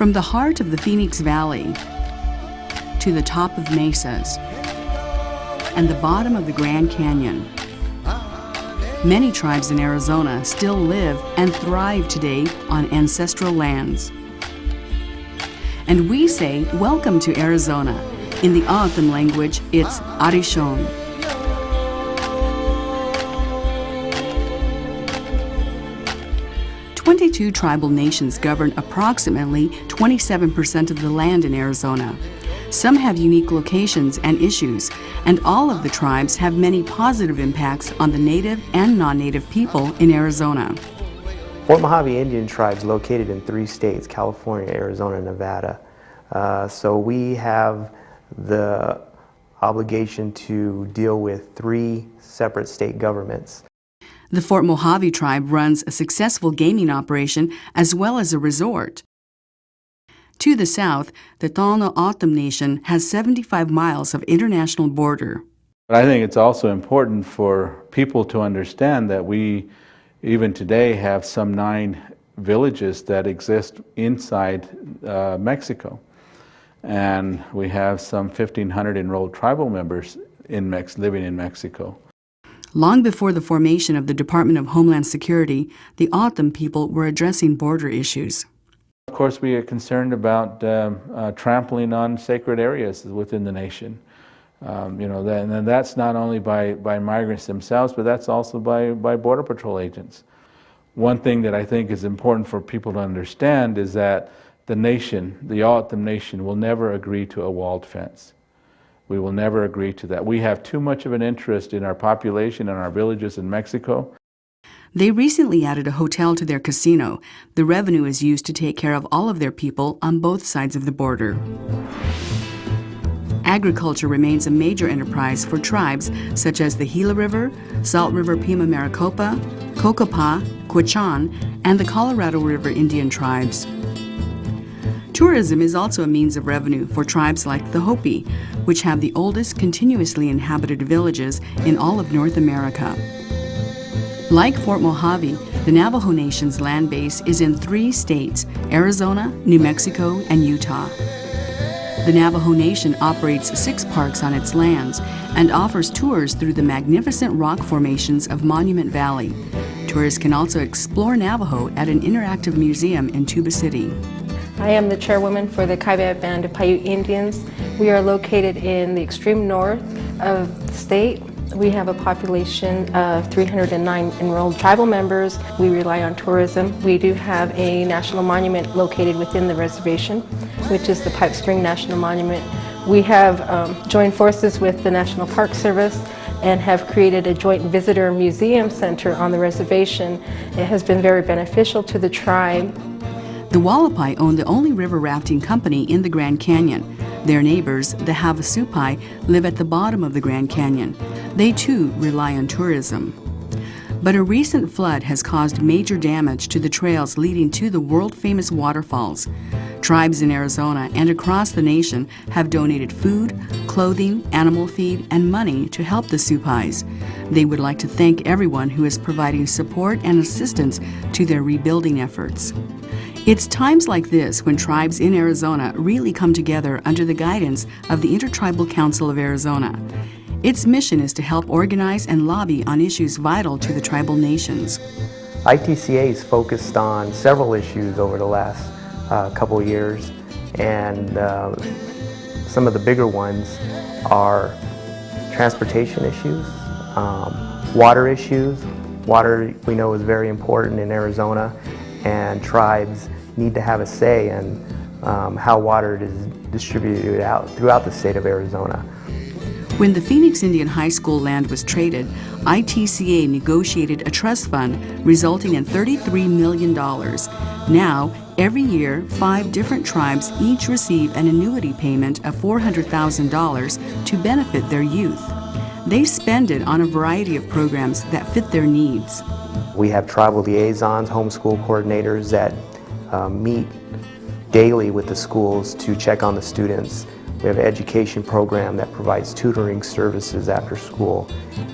From the heart of the Phoenix Valley to the top of mesas and the bottom of the Grand Canyon, many tribes in Arizona still live and thrive today on ancestral lands. And we say, welcome to Arizona. In the O'odham language, it's Arishon. Two tribal nations govern approximately 27% of the land in Arizona. Some have unique locations and issues, and all of the tribes have many positive impacts on the native and non-native people in Arizona. Fort Mojave Indian Tribes located in 3 states, California, Arizona, and Nevada. So we have the obligation to deal with 3 separate state governments. The Fort Mojave tribe runs a successful gaming operation as well as a resort. To the south, the Tohono O'odham Nation has 75 miles of international border. I think it's also important for people to understand that we, even today, have some 9 villages that exist inside Mexico. And we have some 1,500 enrolled tribal members living in Mexico. Long before the formation of the Department of Homeland Security, the O'odham people were addressing border issues. Of course, we are concerned about trampling on sacred areas within the nation. And that's not only by migrants themselves, but that's also by Border Patrol agents. One thing that I think is important for people to understand is that the nation, the O'odham Nation, will never agree to a walled fence. We will never agree to that. We have too much of an interest in our population and our villages in Mexico. They recently added a hotel to their casino. The revenue is used to take care of all of their people on both sides of the border. Agriculture remains a major enterprise for tribes such as the Gila River, Salt River Pima Maricopa, Cocopah, Quechan, and the Colorado River Indian tribes. Tourism is also a means of revenue for tribes like the Hopi, which have the oldest continuously inhabited villages in all of North America. Like Fort Mojave, the Navajo Nation's land base is in 3 states, Arizona, New Mexico, and Utah. The Navajo Nation operates 6 parks on its lands and offers tours through the magnificent rock formations of Monument Valley. Tourists can also explore Navajo at an interactive museum in Tuba City. I am the chairwoman for the Kaibab Band of Paiute Indians. We are located in the extreme north of the state. We have a population of 309 enrolled tribal members. We rely on tourism. We do have a national monument located within the reservation, which is the Pipe Spring National Monument. We have joined forces with the National Park Service and have created a joint visitor museum center on the reservation. It has been very beneficial to the tribe. The Hualapai own the only river rafting company in the Grand Canyon. Their neighbors, the Havasupai, live at the bottom of the Grand Canyon. They too rely on tourism. But a recent flood has caused major damage to the trails leading to the world-famous waterfalls. Tribes in Arizona and across the nation have donated food, clothing, animal feed, and money to help the Supais. They would like to thank everyone who is providing support and assistance to their rebuilding efforts. It's times like this when tribes in Arizona really come together under the guidance of the Intertribal Council of Arizona. Its mission is to help organize and lobby on issues vital to the tribal nations. ITCA has focused on several issues over the last couple years, and some of the bigger ones are transportation issues, water issues. Water, we know, is very important in Arizona, and tribes need to have a say in how water is distributed out throughout the state of Arizona. When the Phoenix Indian High School land was traded, ITCA negotiated a trust fund resulting in $33 million. Now, every year, 5 different tribes each receive an annuity payment of $400,000 to benefit their youth. They spend it on a variety of programs that fit their needs. We have tribal liaisons, homeschool coordinators that meet daily with the schools to check on the students. We have an education program that provides tutoring services after school,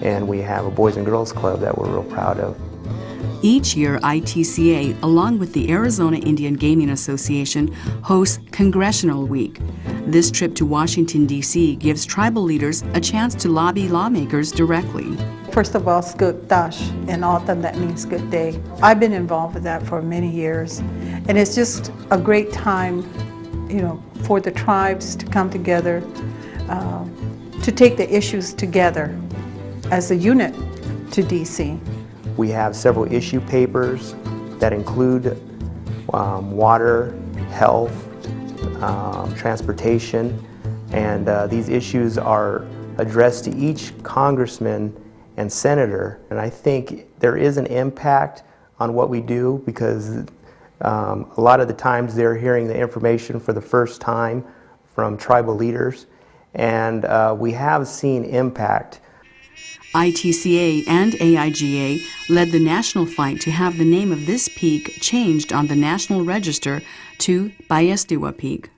and we have a Boys and Girls Club that we're real proud of. Each year, ITCA, along with the Arizona Indian Gaming Association, hosts Congressional Week. This trip to Washington, D.C. gives tribal leaders a chance to lobby lawmakers directly. First of all, Skuk Dash, in Autumn that means good day. I've been involved with that for many years, and it's just a great time, for the tribes to come together, to take the issues together as a unit to DC. We have several issue papers that include water, health, transportation, and these issues are addressed to each congressman and senator, and I think there is an impact on what we do because a lot of the times they're hearing the information for the first time from tribal leaders, and we have seen impact. ITCA and AIGA led the national fight to have the name of this peak changed on the National Register to Payestiwa Peak.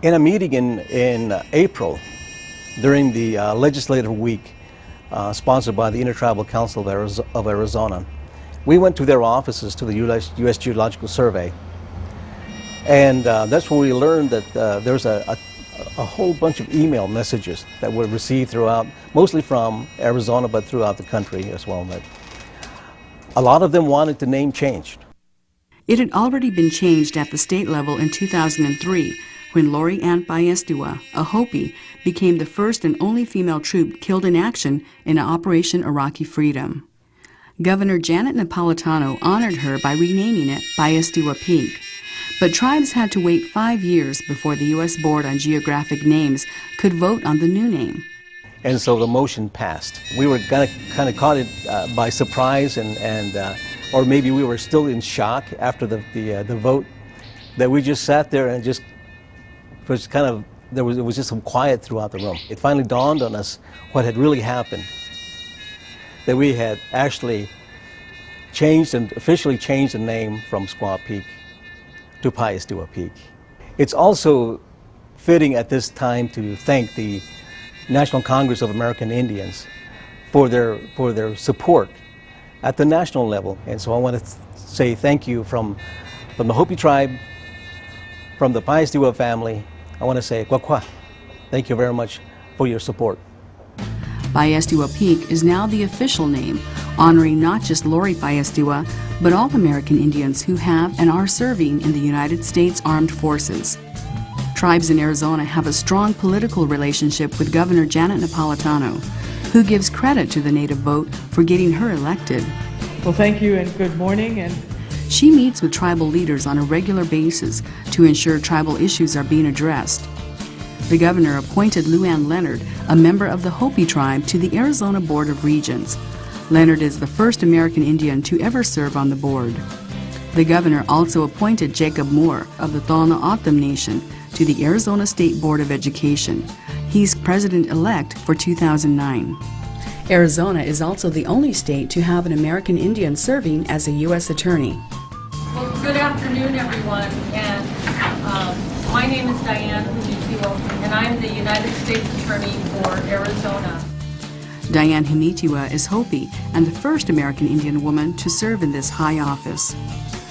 In a meeting in April, during the legislative week sponsored by the Intertribal Council of Arizona, we went to their offices to the U.S. Geological Survey, and that's when we learned that there's a whole bunch of email messages that were received throughout, mostly from Arizona, but throughout the country as well. That a lot of them wanted the name changed. It had already been changed at the state level in 2003 when Lori Ann Payestiwa, a Hopi, became the first and only female troop killed in action in Operation Iraqi Freedom. Governor Janet Napolitano honored her by renaming it Payestiwa Peak. But tribes had to wait 5 years before the U.S. Board on Geographic Names could vote on the new name. And so the motion passed. We were kind of caught it by surprise, or maybe we were still in shock after the vote, that we just sat there and just was it was just some quiet throughout the room. It finally dawned on us what had really happened, that we had actually changed and officially changed the name from Squaw Peak to Payestiwa Peak. It's also fitting at this time to thank the National Congress of American Indians for their support at the national level. And so I want to say thank you from the Hopi tribe, from the Payestiwa family. I want to say Kwakwa. Thank you very much for your support. Payestiwa Peak is now the official name, honoring not just Lori Payestiwa, but all American Indians who have and are serving in the United States Armed Forces. Tribes in Arizona have a strong political relationship with Governor Janet Napolitano, who gives credit to the Native vote for getting her elected. Well, thank you and good morning. And she meets with tribal leaders on a regular basis to ensure tribal issues are being addressed. The governor appointed Luann Leonard, a member of the Hopi tribe, to the Arizona Board of Regents. Leonard is the first American Indian to ever serve on the board. The governor also appointed Jacob Moore of the Thalna O'odham Nation to the Arizona State Board of Education. He's president-elect for 2009. Arizona is also the only state to have an American Indian serving as a U.S. attorney. Well, good afternoon, everyone. And my name is Diane Humitiwa, and I'm the United States Attorney for Arizona. Diane Humitiwa is Hopi and the first American Indian woman to serve in this high office.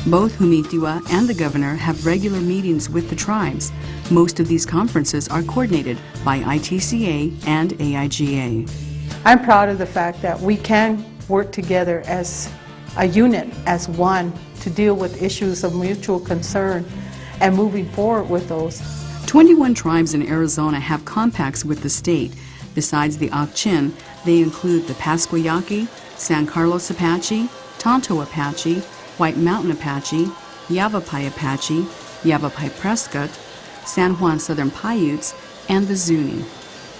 Both Humitiwa and the governor have regular meetings with the tribes. Most of these conferences are coordinated by ITCA and AIGA. I'm proud of the fact that we can work together as a unit, as one, to deal with issues of mutual concern and moving forward with those. 21 tribes in Arizona have compacts with the state. Besides the Ak-Chin, they include the Pasquayaqui, San Carlos Apache, Tonto Apache, White Mountain Apache, Yavapai Apache, Yavapai Prescott, San Juan Southern Paiutes, and the Zuni.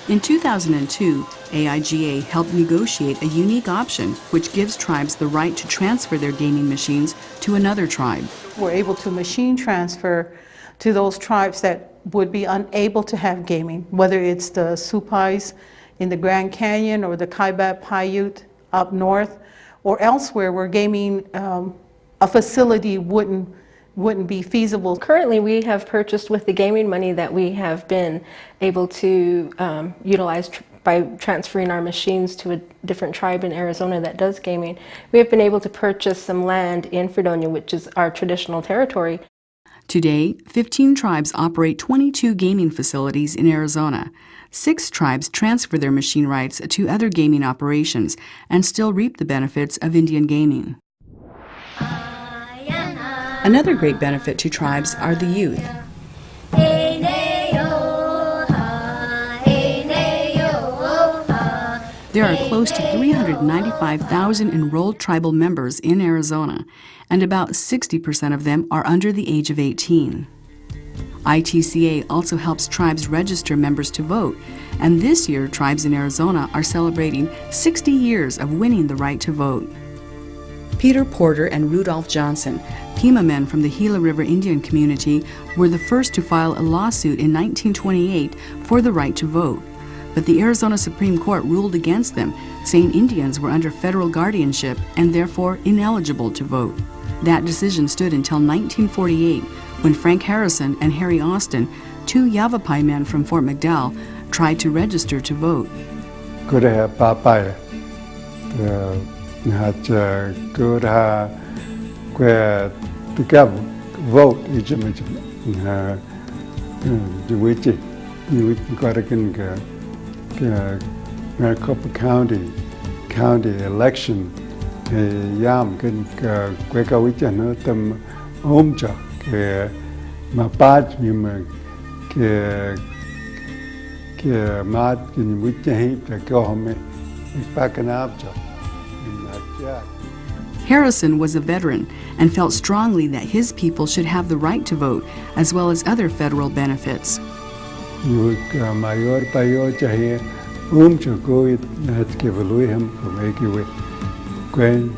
In 2002, AIGA helped negotiate a unique option which gives tribes the right to transfer their gaming machines to another tribe. We're able to machine transfer to those tribes that would be unable to have gaming, whether it's the Supais in the Grand Canyon or the Kaibab Paiute up north or elsewhere where gaming, a facility wouldn't be feasible. Currently, we have purchased with the gaming money that we have been able to utilize by transferring our machines to a different tribe in Arizona that does gaming, we have been able to purchase some land in Fredonia, which is our traditional territory. Today, 15 tribes operate 22 gaming facilities in Arizona. 6 tribes transfer their machine rights to other gaming operations and still reap the benefits of Indian gaming. Another great benefit to tribes are the youth. There are close to 395,000 enrolled tribal members in Arizona, and about 60% of them are under the age of 18. ITCA also helps tribes register members to vote, and this year tribes in Arizona are celebrating 60 years of winning the right to vote. Peter Porter and Rudolph Johnson, Pima men from the Gila River Indian community, were the first to file a lawsuit in 1928 for the right to vote. But the Arizona Supreme Court ruled against them, saying Indians were under federal guardianship and therefore ineligible to vote. That decision stood until 1948, when Frank Harrison and Harry Austin, 2 Yavapai men from Fort McDowell, tried to register to vote. Good Papai, good where the vote is Maricopa County election yam kan kweka wicha no tam omcha ke mapad mim ke mat kin wicha hit ko home pakanapcha. Harrison was a veteran and felt strongly that his people should have the right to vote as well as other federal benefits. Mayor payo chahiye ko it hat ke value hum ko we Gwen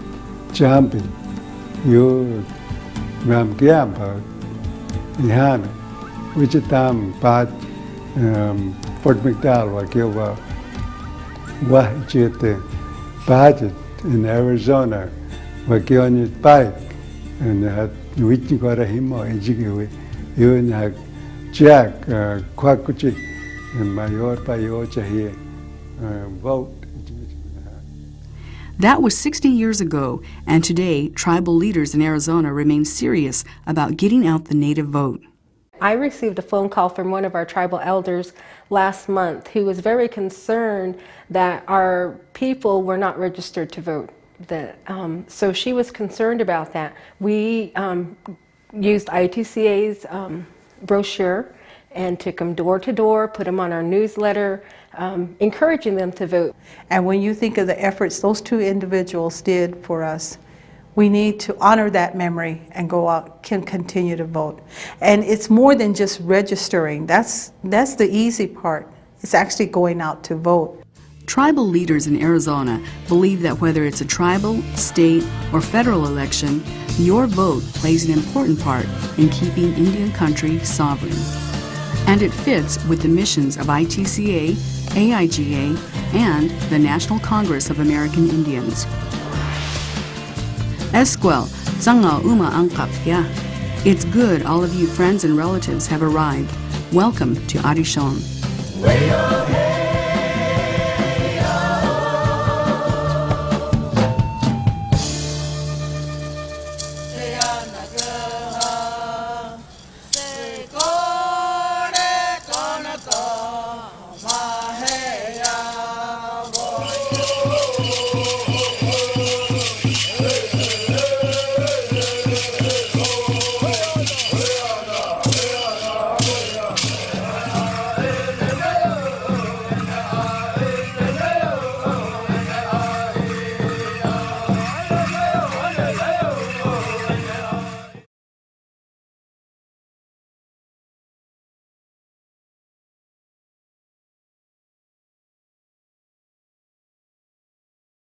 jumping you ram gamba ihan which tam pat Fort McDowell wa kiwa wa chete budget in Arizona wa kioni bike and hat which got a himo ejiwe you and Jack kwakuchi mayor payo chahiye vote. That was 60 years ago, and today, tribal leaders in Arizona remain serious about getting out the native vote. I received a phone call from one of our tribal elders last month who was very concerned that our people were not registered to vote. So she was concerned about that. We used ITCA's brochure and took them door to door, put them on our newsletter, encouraging them to vote. And when you think of the efforts those 2 individuals did for us, we need to honor that memory and go out, can continue to vote. And it's more than just registering. That's the easy part. It's actually going out to vote. Tribal leaders in Arizona believe that whether it's a tribal, state, or federal election, your vote plays an important part in keeping Indian country sovereign. And it fits with the missions of ITCA, AIGA, and the National Congress of American Indians. Esquel, Zangao Uma Angkap, ya. It's good all of you friends and relatives have arrived. Welcome to Arishon.